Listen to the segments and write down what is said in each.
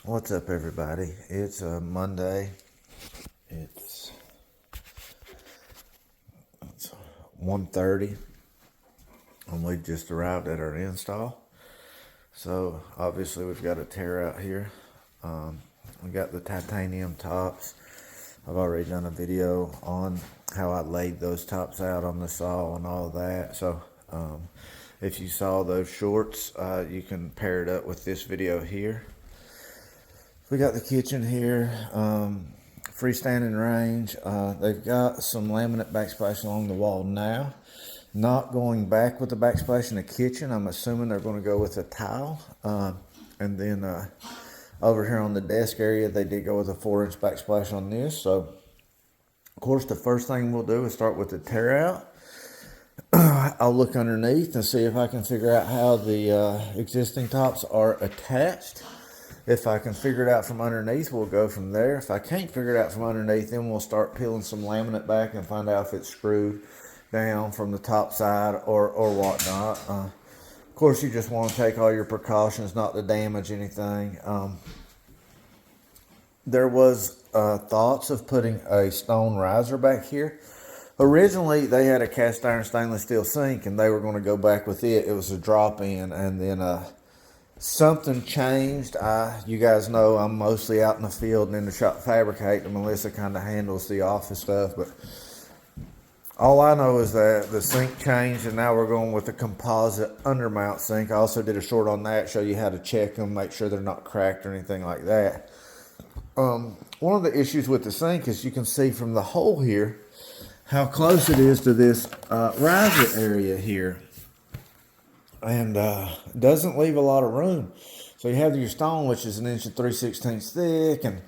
What's up, everybody? It's Monday. It's 1:30, and we just arrived at our install. So obviously we've got a tear out here. We got the titanium tops. I've already done a video on how I laid those tops out on the saw and all that. So if you saw those shorts, you can pair it up with this video here. We got the kitchen here, freestanding range. They've got some laminate backsplash along the wall now. Not going back with the backsplash in the kitchen. I'm assuming they're going to go with a tile. And then over here on the desk area, they did go with a 4-inch backsplash on this. So, of course, the first thing we'll do is start with the tear out. I'll look underneath and see if I can figure out how the existing tops are attached. If I can figure it out from underneath, we'll go from there. If I can't figure it out from underneath, then we'll start peeling some laminate back and find out if it's screwed down from the top side or whatnot. Of course, you just want to take all your precautions not to damage anything. There was thoughts of putting a stone riser back here. Originally, they had a cast iron stainless steel sink, and they were going to go back with it. It was a drop-in, and then something changed. You guys know I'm mostly out in the field and in the shop fabricating. Melissa kind of handles the office stuff, but all I know is that the sink changed, and now we're going with a composite undermount sink. I also did a short on that, show you how to check them, make sure they're not cracked or anything like that. One of the issues with the sink is you can see from the hole here how close it is to this riser area here. And doesn't leave a lot of room. So you have your stone, which is 1 3/16 inches thick, and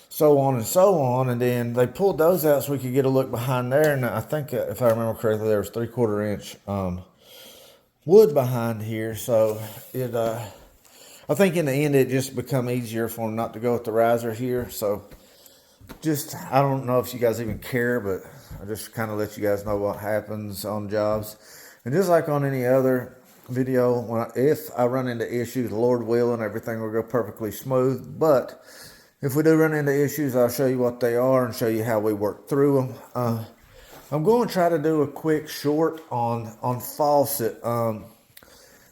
so on and so on. And then they pulled those out so we could get a look behind there. And I think, if I remember correctly, there was 3/4 inch wood behind here. So it, I think in the end, it just become easier for them not to go with the riser here. So just, I don't know if you guys even care, but I just kind of let you guys know what happens on jobs. And just like on any other video, if I run into issues, Lord willing, everything will go perfectly smooth. But if we do run into issues, I'll show you what they are and show you how we work through them. I'm going to try to do a quick short on faucet.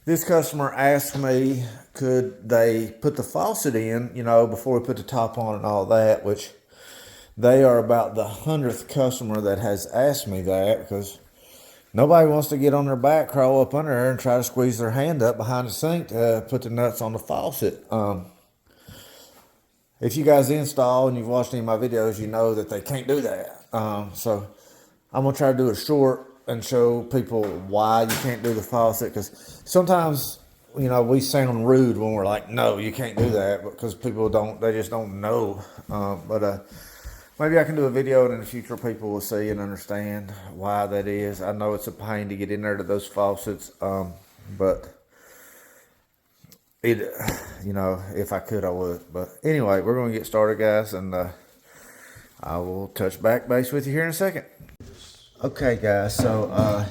This customer asked me, could they put the faucet in, before we put the top on and all that, which they are about the 100th customer that has asked me that, because nobody wants to get on their back, crawl up under there, and try to squeeze their hand up behind the sink to put the nuts on the faucet. If you guys install and you've watched any of my videos, you know that they can't do that. So I'm going to try to do it short and show people why you can't do the faucet. Because sometimes, we sound rude when we're like, no, you can't do that. Because people they just don't know. But maybe I can do a video and in the future people will see and understand why that is. I know it's a pain to get in there to those faucets, but if I could, I would. But anyway, we're going to get started, guys, and I will touch back base with you here in a second. Okay, guys, so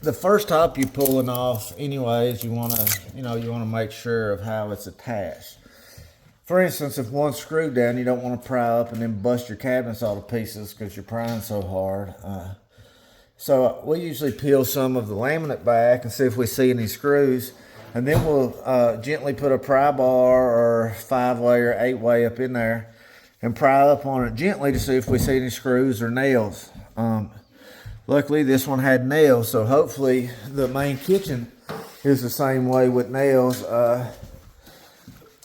the first top you're pulling off anyways, you want to make sure of how it's attached. For instance, if one's screwed down, you don't want to pry up and then bust your cabinets all to pieces because you're prying so hard. So we usually peel some of the laminate back and see if we see any screws. And then we'll gently put a pry bar or 5-way or 8-way up in there and pry up on it gently to see if we see any screws or nails. Luckily, this one had nails, so hopefully the main kitchen is the same way with nails.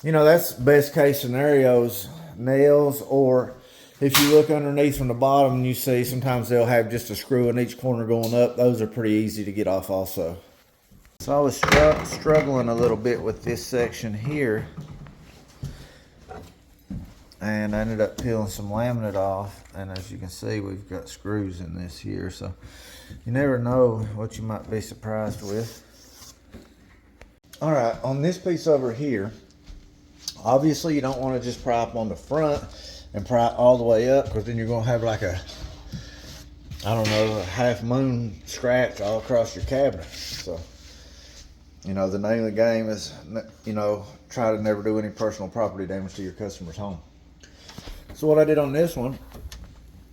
That's best case scenarios, nails, or if you look underneath from the bottom and you see sometimes they'll have just a screw in each corner going up. Those are pretty easy to get off also. So I was struggling a little bit with this section here, and I ended up peeling some laminate off, and as you can see, we've got screws in this here, so you never know what you might be surprised with. All right, on this piece over here, obviously, you don't want to just pry up on the front and pry all the way up, because then you're going to have like a half moon scratch all across your cabinet. So, the name of the game is, try to never do any personal property damage to your customer's home. So what I did on this one,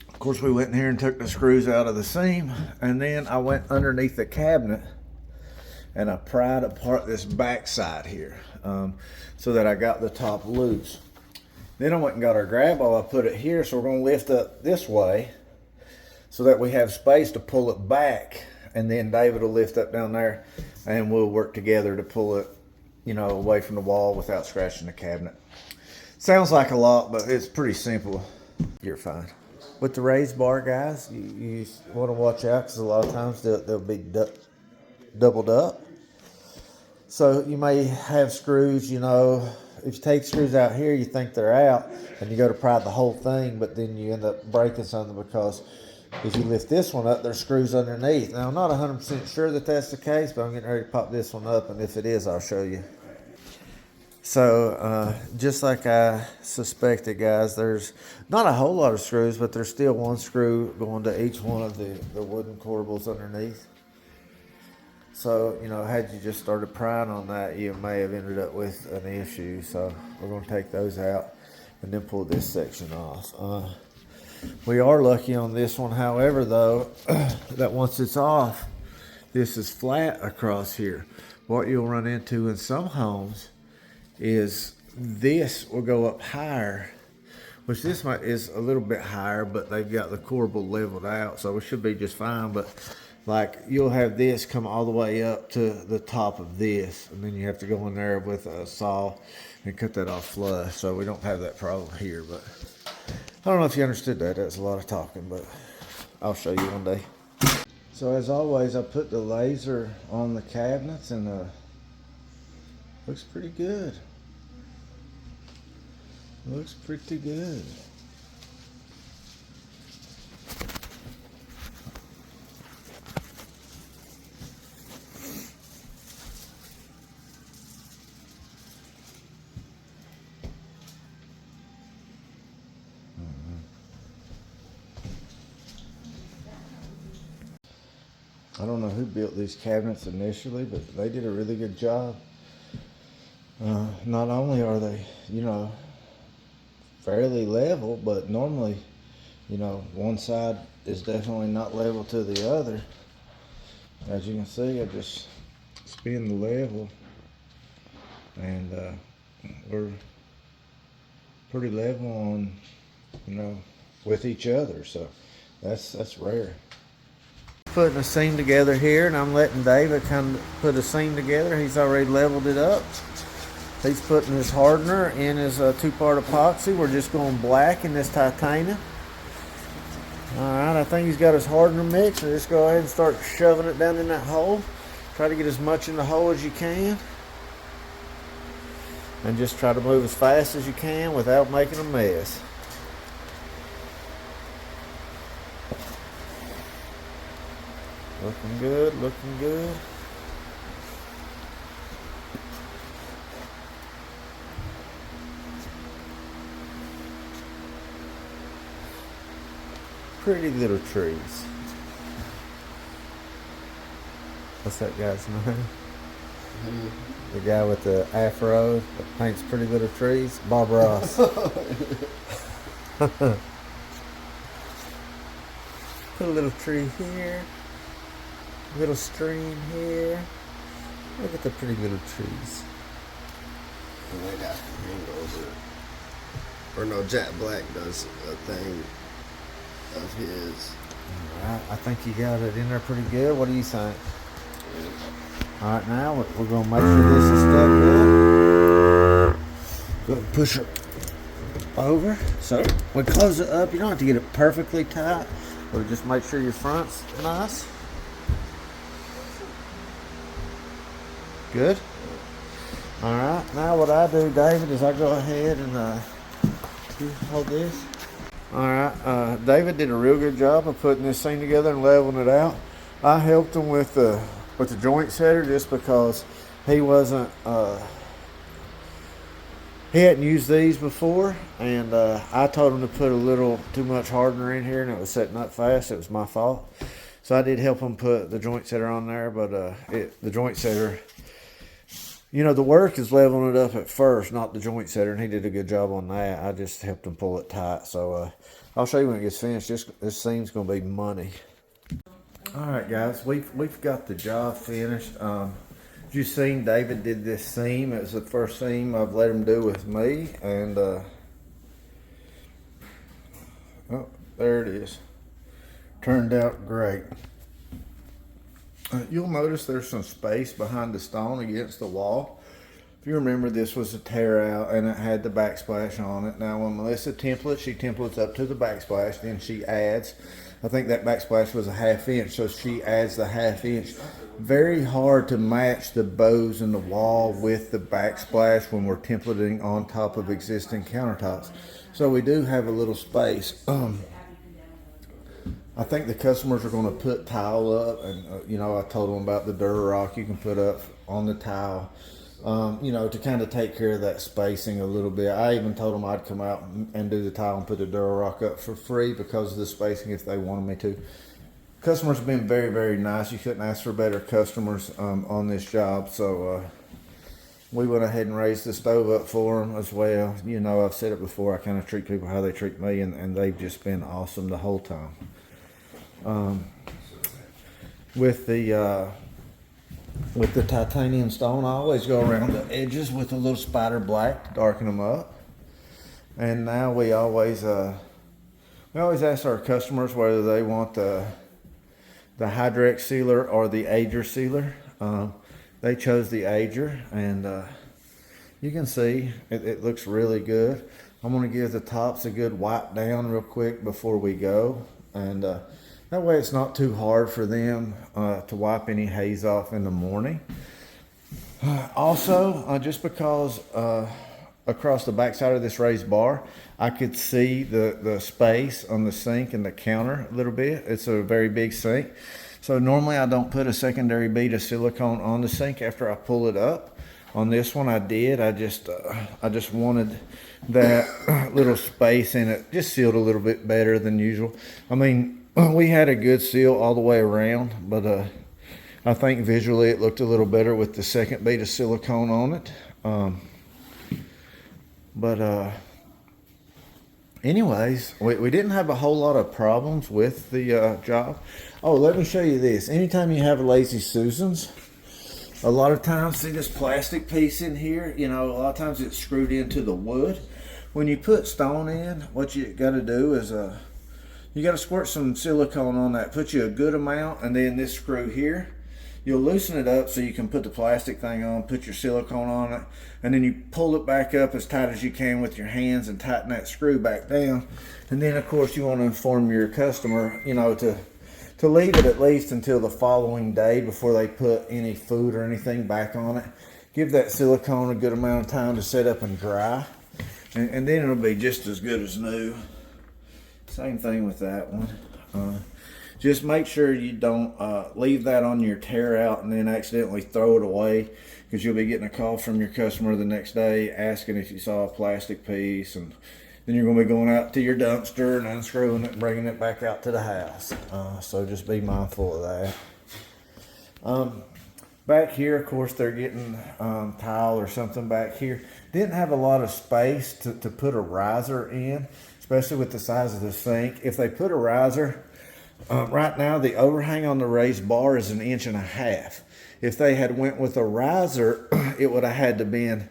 of course, we went in here and took the screws out of the seam, and then I went underneath the cabinet and I pried apart this back side here so that I got the top loose. Then I went and got our grab ball. I put it here, so we're going to lift up this way so that we have space to pull it back, and then David will lift up down there and we'll work together to pull it, you know, away from the wall without scratching the cabinet. Sounds like a lot, but it's pretty simple. You're fine. With the raised bar, guys, you want to watch out because a lot of times they'll be doubled up. So you may have screws, you know, if you take screws out here, you think they're out, and you go to pry the whole thing, but then you end up breaking something because if you lift this one up, there's screws underneath. Now, I'm not 100% sure that that's the case, but I'm getting ready to pop this one up, and if it is, I'll show you. So, just like I suspected, guys, there's not a whole lot of screws, but there's still one screw going to each one of the wooden corbels underneath. So, you know, had you just started prying on that, you may have ended up with an issue. So we're going to take those out and then pull this section off. We are lucky on this one, however, though, that once it's off, this is flat across here. What you'll run into in some homes is this will go up higher, which this is a little bit higher, but they've got the corbel leveled out, so it should be just fine. But like, you'll have this come all the way up to the top of this, and then you have to go in there with a saw and cut that off flush. So we don't have that problem here, but I don't know if you understood that. That's a lot of talking, but I'll show you one day. So as always, I put the laser on the cabinets, and looks pretty good. Looks pretty good. I don't know who built these cabinets initially, but they did a really good job. Not only are they, you know, fairly level, but normally, you know, one side is definitely not level to the other. As you can see, I just spin the level, and we're pretty level on, you know, with each other. So that's rare. Putting a seam together here, and I'm letting David kind of put a seam together. He's already leveled it up. He's putting his hardener in his two-part epoxy. We're just going black in this titanium. Alright, I think he's got his hardener mixed. So just go ahead and start shoving it down in that hole. Try to get as much in the hole as you can. And just try to move as fast as you can without making a mess. Looking good, looking good. Pretty little trees. What's that guy's name? The guy with the afro that paints pretty little trees? Bob Ross. Put a little tree here. Little stream here. Look at the pretty little trees. And they got angles, or no, Jack Black does a thing of his. Alright, I think you got it in there pretty good. What do you think? Alright, now we're going to make sure this is stuck good. Go ahead and push it over. So we close it up. You don't have to get it perfectly tight, but just make sure your front's nice. Good. Alright, now what I do, David, is I go ahead and you hold this. Alright, David did a real good job of putting this thing together and leveling it out. I helped him with the joint setter just because he wasn't, he hadn't used these before, and I told him to put a little too much hardener in here, and it was setting up fast. It was my fault. So I did help him put the joint setter on there, but the joint setter You know, the work is leveling it up at first, not the joint setter, and he did a good job on that. I just helped him pull it tight. So I'll show you when it gets finished. This seam's gonna be money. All right, guys, we've got the job finished. You seen David did this seam. It was the first seam I've let him do with me, and oh, there it is. Turned out great. You'll notice there's some space behind the stone against the wall. If you remember, this was a tear out and it had the backsplash on it. Now when Melissa templates, she templates up to the backsplash, then she adds, I think that backsplash was a 1/2 inch, so she adds the 1/2 inch. Very hard to match the bows in the wall with the backsplash when we're templating on top of existing countertops. So we do have a little space. I think the customers are going to put tile up, and you know, I told them about the Durarock you can put up on the tile, you know, to kind of take care of that spacing a little bit. I even told them I'd come out and do the tile and put the Durarock up for free because of the spacing if they wanted me to. Customers have been very, very nice. You couldn't ask for better customers on this job. So we went ahead and raised the stove up for them as well. You know, I've said it before, I kind of treat people how they treat me, and they've just been awesome the whole time. With the titanium stone, I always go around the edges with a little spider black to darken them up. And now we always ask our customers whether they want the Hydrex sealer or the Ager sealer. They chose the Ager, and you can see it looks really good. I'm going to give the tops a good wipe down real quick before we go, and that way it's not too hard for them to wipe any haze off in the morning. Also, just because across the back side of this raised bar, I could see the space on the sink and the counter a little bit. It's a very big sink. So normally I don't put a secondary bead of silicone on the sink after I pull it up. On this one I did. I just wanted that little space in it just sealed a little bit better than usual. I mean, we had a good seal all the way around, but I think visually it looked a little better with the second bead of silicone on it. Anyways, we didn't have a whole lot of problems with the job. Oh, let me show you this. Anytime you have a Lazy Susans, a lot of times, see this plastic piece in here? You know, a lot of times it's screwed into the wood. When you put stone in, what you got to do is you got to squirt some silicone on that. Put you a good amount, and then this screw here, you'll loosen it up so you can put the plastic thing on, put your silicone on it, and then you pull it back up as tight as you can with your hands and tighten that screw back down. And then of course you want to inform your customer, you know, to leave it at least until the following day before they put any food or anything back on it. Give that silicone a good amount of time to set up and dry, and then it'll be just as good as new. Same thing with that one. Just make sure you don't leave that on your tear out and then accidentally throw it away, because you'll be getting a call from your customer the next day asking if you saw a plastic piece, and then you're going to be going out to your dumpster and unscrewing it and bringing it back out to the house. So just be mindful of that. Back here, of course, they're getting tile or something back here. Didn't have a lot of space to put a riser in, especially with the size of the sink. If they put a riser, right now the overhang on the raised bar is 1.5 inches. If they had went with a riser, it would have had to been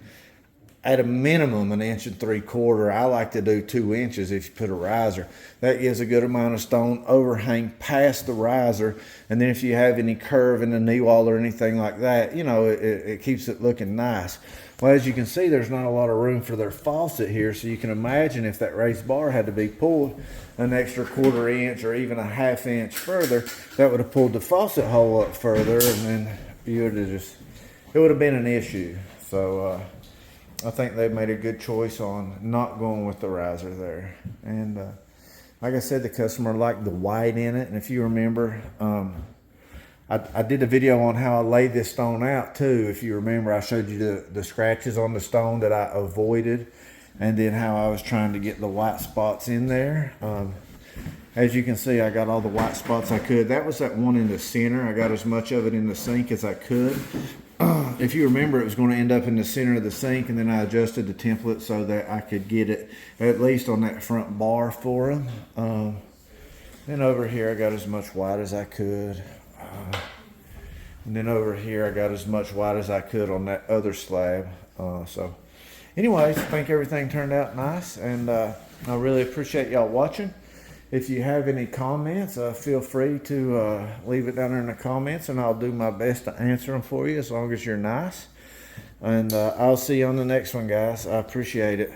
at a minimum 1.75 inches. I like to do 2 inches if you put a riser. That gives a good amount of stone overhang past the riser, and then if you have any curve in the knee wall or anything like that, you know, it keeps it looking nice. Well, as you can see, there's not a lot of room for their faucet here, so you can imagine if that raised bar had to be pulled an extra 1/4 inch or even 1/2 inch further, that would have pulled the faucet hole up further, and then you would have it would have been an issue. So I think they made a good choice on not going with the riser there. And like I said, the customer liked the white in it, and if you remember, I did a video on how I laid this stone out too. If you remember, I showed you the scratches on the stone that I avoided, and then how I was trying to get the white spots in there. As you can see, I got all the white spots I could. That was that one in the center. I got as much of it in the sink as I could. if you remember, it was going to end up in the center of the sink, and then I adjusted the template so that I could get it at least on that front bar for them. Then over here I got as much white as I could. And then over here I got as much white as I could on that other slab. So anyways, I think everything turned out nice, and I really appreciate y'all watching. If you have any comments, feel free to leave it down there in the comments, and I'll do my best to answer them for you as long as you're nice. And I'll see you on the next one, guys. I appreciate it.